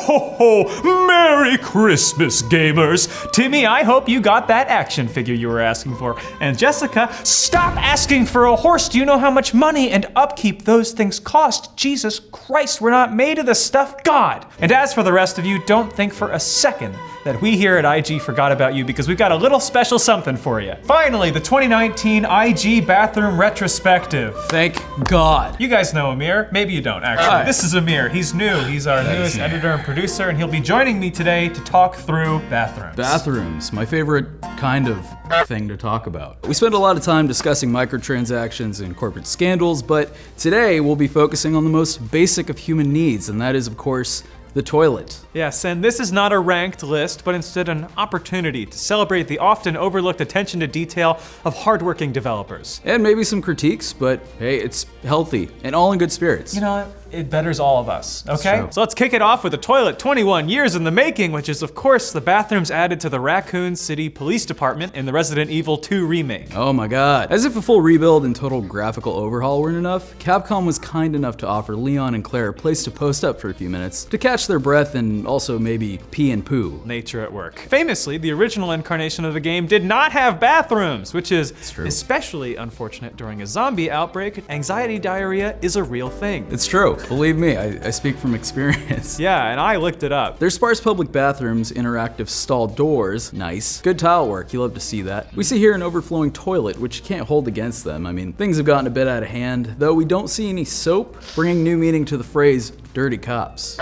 ho, ho! Merry Christmas, gamers! Timmy, I hope you got that action figure you were asking for. And Jessica, stop asking for a horse! Do you know how much money and upkeep those things cost? Jesus Christ, we're not made of the stuff God! And as for the rest of you, don't think for a second that we here at IG forgot about you, because we've got a little special something for you. Finally, the 2019 IG bathroom retrospective. Thank God. You guys know Amir. Maybe you don't, actually. Hi. This is Amir. He's new. He's our newest editor and producer, and he'll be joining me today to talk through bathrooms. Bathrooms, my favorite kind of thing to talk about. We spend a lot of time discussing microtransactions and corporate scandals, but today we'll be focusing on the most basic of human needs, and that is, of course, the toilet. Yes, and this is not a ranked list, but instead an opportunity to celebrate the often overlooked attention to detail of hardworking developers. And maybe some critiques, but hey, it's healthy and all in good spirits. You know, it betters all of us, okay? true. So let's kick it off with the toilet 21 years in the making, which is, of course, the bathrooms added to the Raccoon City Police Department in the Resident Evil 2 remake. Oh my God. As if a full rebuild and total graphical overhaul weren't enough, Capcom was kind enough to offer Leon and Claire a place to post up for a few minutes to catch their breath and also maybe pee and poo. Nature at work. Famously, the original incarnation of the game did not have bathrooms, which is especially unfortunate during a zombie outbreak. Anxiety diarrhea is a real thing. It's true. Believe me, I speak from experience. Yeah, and I looked it up. There's sparse public bathrooms, interactive stall doors, nice. Good tile work, you love to see that. We see here an overflowing toilet, which you can't hold against them. I mean, things have gotten a bit out of hand, though we don't see any soap, bringing new meaning to the phrase, dirty cops.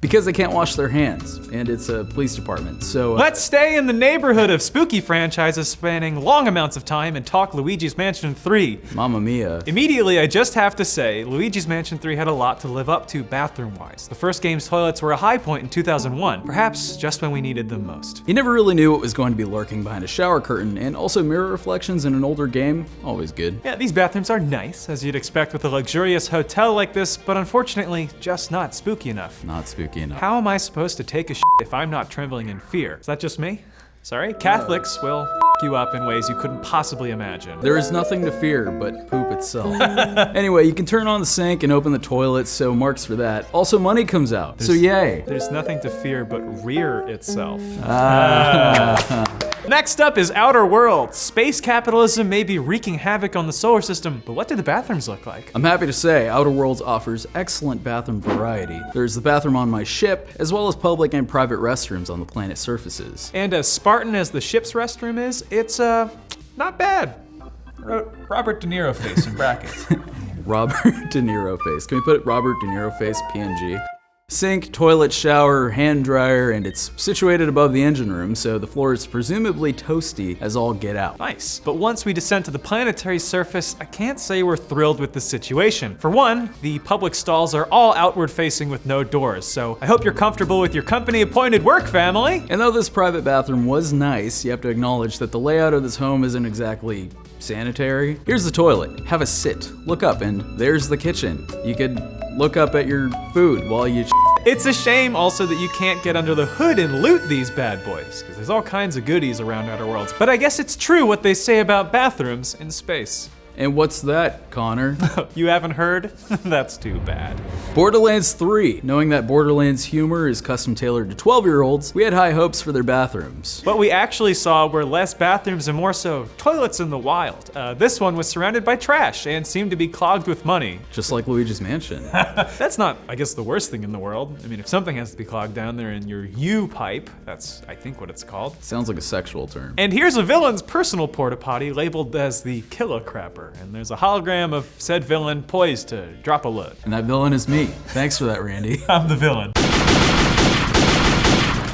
Because they can't wash their hands, and it's a police department, so... Let's stay in the neighborhood of spooky franchises spanning long amounts of time and talk Luigi's Mansion 3. Mamma mia. Immediately, I just have to say, Luigi's Mansion 3 had a lot to live up to bathroom-wise. The first game's toilets were a high point in 2001, perhaps just when we needed them most. You never really knew what was going to be lurking behind a shower curtain, and also mirror reflections in an older game, always good. Yeah, these bathrooms are nice, as you'd expect with a luxurious hotel like this, but unfortunately, just not spooky enough. Not spooky enough. How am I supposed to take a shit if I'm not trembling in fear? Is that just me? Sorry? Catholics will f you up in ways you couldn't possibly imagine. There is nothing to fear but poop itself. Anyway, you can turn on the sink and open the toilet, so marks for that. Also, money comes out, so yay. There's nothing to fear but rear itself. Next up is Outer Worlds. Space capitalism may be wreaking havoc on the solar system, but what do the bathrooms look like? I'm happy to say Outer Worlds offers excellent bathroom variety. There's the bathroom on my ship, as well as public and private restrooms on the planet's surfaces. And as Spartan as the ship's restroom is, it's not bad. Robert De Niro face in brackets. Robert De Niro face. Can we put Robert De Niro face PNG? Sink, toilet, shower, hand dryer, and it's situated above the engine room, so the floor is presumably toasty as all get out. Nice. But once we descend to the planetary surface, I can't say we're thrilled with the situation. For one, the public stalls are all outward facing with no doors, so I hope you're comfortable with your company-appointed work family. And though this private bathroom was nice, you have to acknowledge that the layout of this home isn't exactly sanitary. Here's the toilet. Have a sit. Look up, and there's the kitchen. You could look up at your food while you It's a shame also that you can't get under the hood and loot these bad boys, because there's all kinds of goodies around Outer Worlds. But I guess it's true what they say about bathrooms in space. And what's that, Connor? You haven't heard? That's too bad. Borderlands 3. Knowing that Borderlands humor is custom tailored to 12-year-olds, we had high hopes for their bathrooms. What we actually saw were less bathrooms and more so toilets in the wild. This one was surrounded by trash and seemed to be clogged with money. Just like Luigi's Mansion. That's not, I guess, the worst thing in the world. I mean, if something has to be clogged down there in your U-pipe, that's, I think, what it's called. Sounds like a sexual term. And here's a villain's personal porta potty labeled as the Killer Crapper. And there's a hologram of said villain poised to drop a load. And that villain is me. Thanks for that, Randy. I'm the villain.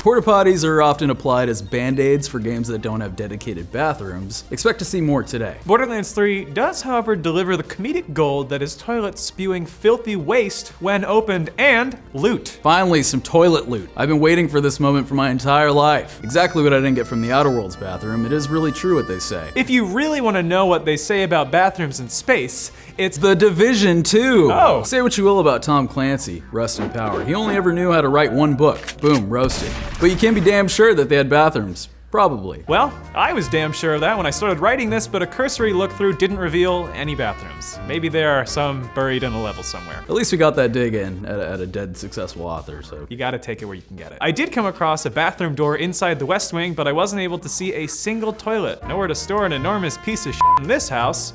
Porta potties are often applied as band-aids for games that don't have dedicated bathrooms. Expect to see more today. Borderlands 3 does, however, deliver the comedic gold that is toilets spewing filthy waste when opened and loot. Finally, some toilet loot. I've been waiting for this moment for my entire life. Exactly what I didn't get from the Outer Worlds bathroom. It is really true what they say. If you really want to know what they say about bathrooms in space, it's The Division 2. Oh. Say what you will about Tom Clancy, Rust and Power. He only ever knew how to write one book. Boom, roasted. But you can be damn sure that they had bathrooms. Probably. Well, I was damn sure of that when I started writing this, but a cursory look through didn't reveal any bathrooms. Maybe there are some buried in a level somewhere. At least we got that dig in at a dead successful author, so. You gotta take it where you can get it. I did come across a bathroom door inside the West Wing, but I wasn't able to see a single toilet. Nowhere to store an enormous piece of shit in this house.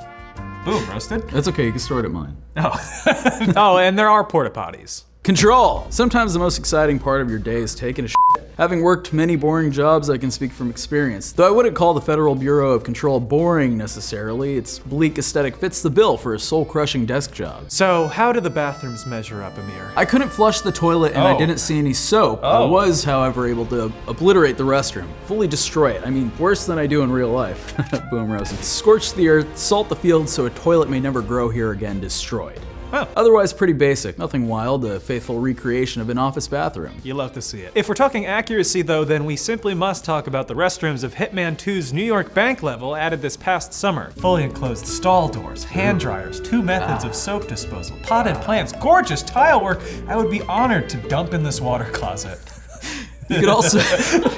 Boom, roasted. That's okay, you can store it at mine. Oh. Oh, and there are porta potties. Control! Sometimes the most exciting part of your day is taking a shit. Having worked many boring jobs, I can speak from experience. Though I wouldn't call the Federal Bureau of Control boring necessarily, its bleak aesthetic fits the bill for a soul-crushing desk job. So, how do the bathrooms measure up, Amir? I couldn't flush the toilet and I didn't see any soap. I was, however, able to obliterate the restroom. Fully destroy it. I mean, worse than I do in real life. Boom roasted. Scorch the earth, salt the field so a toilet may never grow here again, destroyed. Huh. Otherwise pretty basic, nothing wild, a faithful recreation of an office bathroom. You love to see it. If we're talking accuracy though, then we simply must talk about the restrooms of Hitman 2's New York bank level added this past summer. Fully enclosed stall doors, hand dryers, 2 methods of soap disposal, potted plants, gorgeous tile work. I would be honored to dump in this water closet. You could also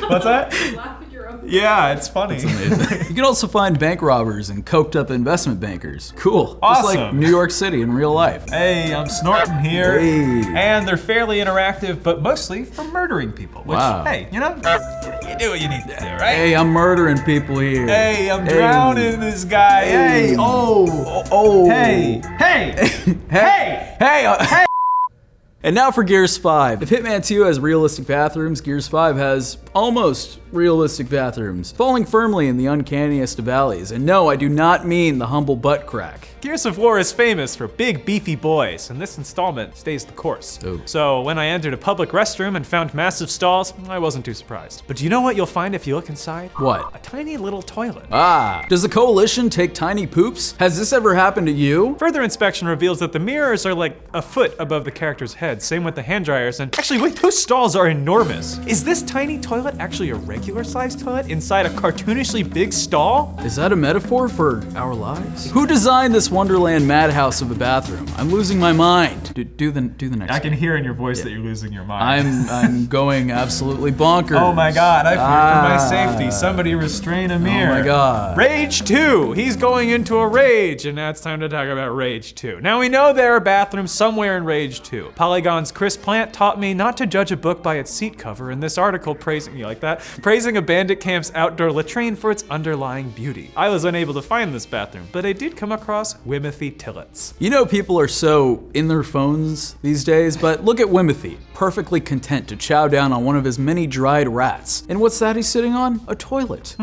What's that? Yeah, it's funny. That's amazing. You can also find bank robbers and coked up investment bankers. Cool. Awesome. Just like New York City in real life. Hey, I'm snorting here. Hey. And they're fairly interactive, but mostly for murdering people. Which, Wow. hey, you know, you do what you need to do, right? Hey, I'm murdering people here. Hey, I'm drowning this guy. Hey, oh. Hey, hey, hey, Hey. And now for Gears 5. If Hitman 2 has realistic bathrooms, Gears 5 has almost realistic bathrooms, falling firmly in the uncanniest of valleys. And no, I do not mean the humble butt crack. Gears of War is famous for big, beefy boys, and this installment stays the course. Oh. So when I entered a public restroom and found massive stalls, I wasn't too surprised. But do you know what you'll find if you look inside? What? A tiny little toilet. Ah. Does the Coalition take tiny poops? Has this ever happened to you? Further inspection reveals that the mirrors are like a foot above the character's head, same with the hand dryers, and actually wait, those stalls are enormous. Is this tiny toilet actually a regular sized toilet inside a cartoonishly big stall? Is that a metaphor for our lives? Who designed this Wonderland madhouse of a bathroom? I'm losing my mind. Do the next. I can hear in your voice that you're losing your mind. I'm going absolutely bonkers. Oh my god, I fear for my safety. Somebody restrain Amir. Oh my god. Rage 2! He's going into a rage, and now it's time to talk about Rage 2. Now we know there are bathrooms somewhere in Rage 2. Polygon's Chris Plant taught me not to judge a book by its seat cover in this article praising, you like that? Praising a bandit camp's outdoor latrine for its underlying beauty. I was unable to find this bathroom, but I did come across Wimothy Tillets. You know people are so in their phones these days, but look at Wimothy, perfectly content to chow down on one of his many dried rats. And what's that he's sitting on? A toilet.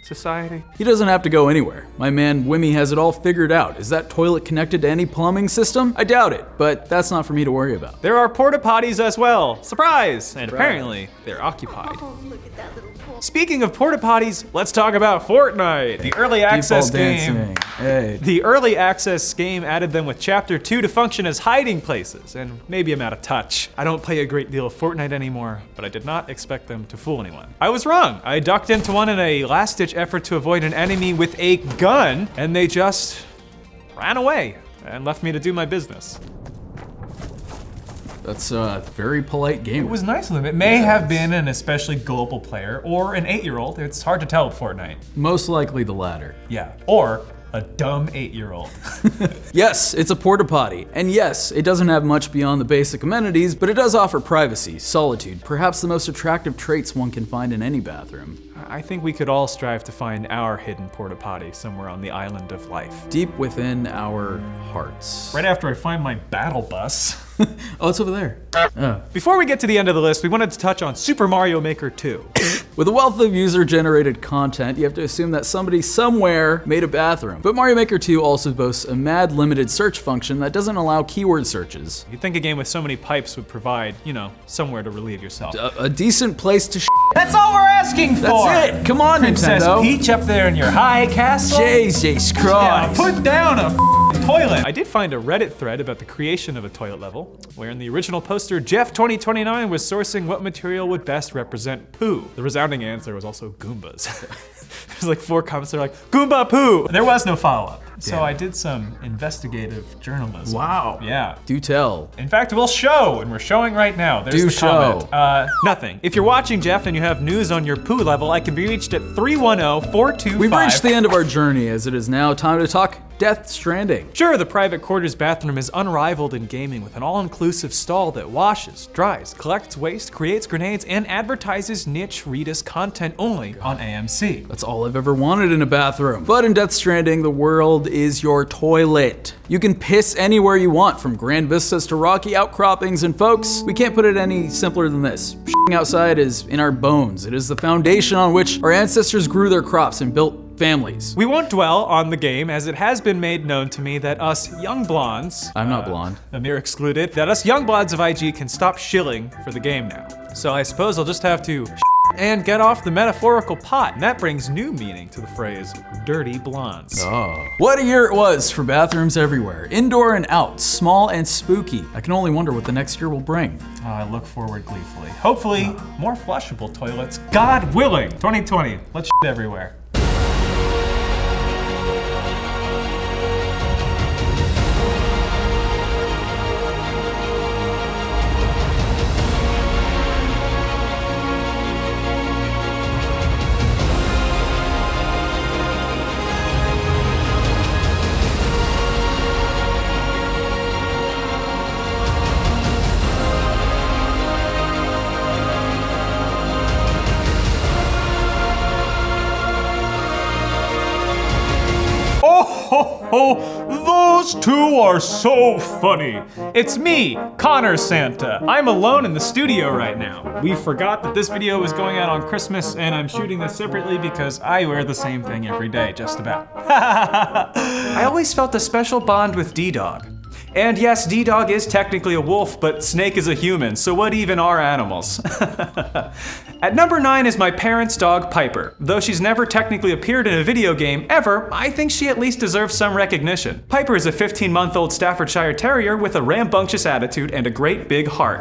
Society. He doesn't have to go anywhere. My man Wimmy has it all figured out. Is that toilet connected to any plumbing system? I doubt it, but that's not for me to worry about. There are porta potties as well. Surprise! And apparently, they're occupied. Oh, look at that little pool. Speaking of porta potties, let's talk about Fortnite. The early access Default game. dancing. Hey. The early access game added them with Chapter 2 to function as hiding places, and maybe I'm out of touch. I don't play a great deal of Fortnite anymore, but I did not expect them to fool anyone. I was wrong. I ducked into one in a last-ditch effort to avoid an enemy with a gun, and they just ran away and left me to do my business. That's a very polite game. It was nice of them. It may have been an especially gullible player or an 8-year-old. It's hard to tell with Fortnite. Most likely the latter. Yeah, or a dumb 8-year-old. Yes, it's a porta potty. And yes, it doesn't have much beyond the basic amenities, but it does offer privacy, solitude, perhaps the most attractive traits one can find in any bathroom. I think we could all strive to find our hidden porta potty somewhere on the island of life. Deep within our hearts. Right after I find my battle bus. Oh, it's over there. Oh. Before we get to the end of the list, we wanted to touch on Super Mario Maker 2. With a wealth of user-generated content, you have to assume that somebody somewhere made a bathroom. But Mario Maker 2 also boasts a mad limited search function that doesn't allow keyword searches. You'd think a game with so many pipes would provide, you know, somewhere to relieve yourself. A decent place to That's all we're asking for! That's it! Come on, Princess Nintendo! Peach up there in your high castle. Jesus Yeah, Christ! put down a toilet. I did find a Reddit thread about the creation of a toilet level, where in the original poster, Jeff 2029 was sourcing what material would best represent poo. The resounding answer was also Goombas. There's like 4 comments that are like, Goomba poo! There was no follow-up. So I did some investigative journalism. Wow. Yeah. Do tell. In fact, we'll show, and we're showing right now. There's Do the show. comment. Nothing. If you're watching, Jeff, and you have news on your poo level, I can be reached at 310-425. We've reached the end of our journey, as it is now time to talk Death Stranding. Sure, the private quarters bathroom is unrivaled in gaming with an all-inclusive stall that washes, dries, collects waste, creates grenades, and advertises niche Redis content only on AMC. That's all I've ever wanted in a bathroom. But in Death Stranding, the world is your toilet. You can piss anywhere you want, from grand vistas to rocky outcroppings, and folks, we can't put it any simpler than this. Shitting outside is in our bones. It is the foundation on which our ancestors grew their crops and built families. We won't dwell on the game, as it has been made known to me that us young blondes— I'm not blonde. Amir excluded— that us young bloods of IG can stop shilling for the game now. So I suppose I'll just have to and get off the metaphorical pot, and that brings new meaning to the phrase dirty blondes. Oh. What a year it was for bathrooms everywhere, indoor and out, small and spooky. I can only wonder what the next year will bring. Oh, I look forward gleefully. Hopefully, more flushable toilets. God willing! 2020, let's shit everywhere. Oh, those two are so funny. It's me, Connor Santa. I'm alone in the studio right now. We forgot that this video was going out on Christmas, and I'm shooting this separately because I wear the same thing every day, just about. I always felt a special bond with D-Dog. And yes, D-Dog is technically a wolf, but Snake is a human, so what even are animals? At number 9 is my parents' dog, Piper. Though she's never technically appeared in a video game ever, I think she at least deserves some recognition. Piper is a 15-month-old Staffordshire Terrier with a rambunctious attitude and a great big heart.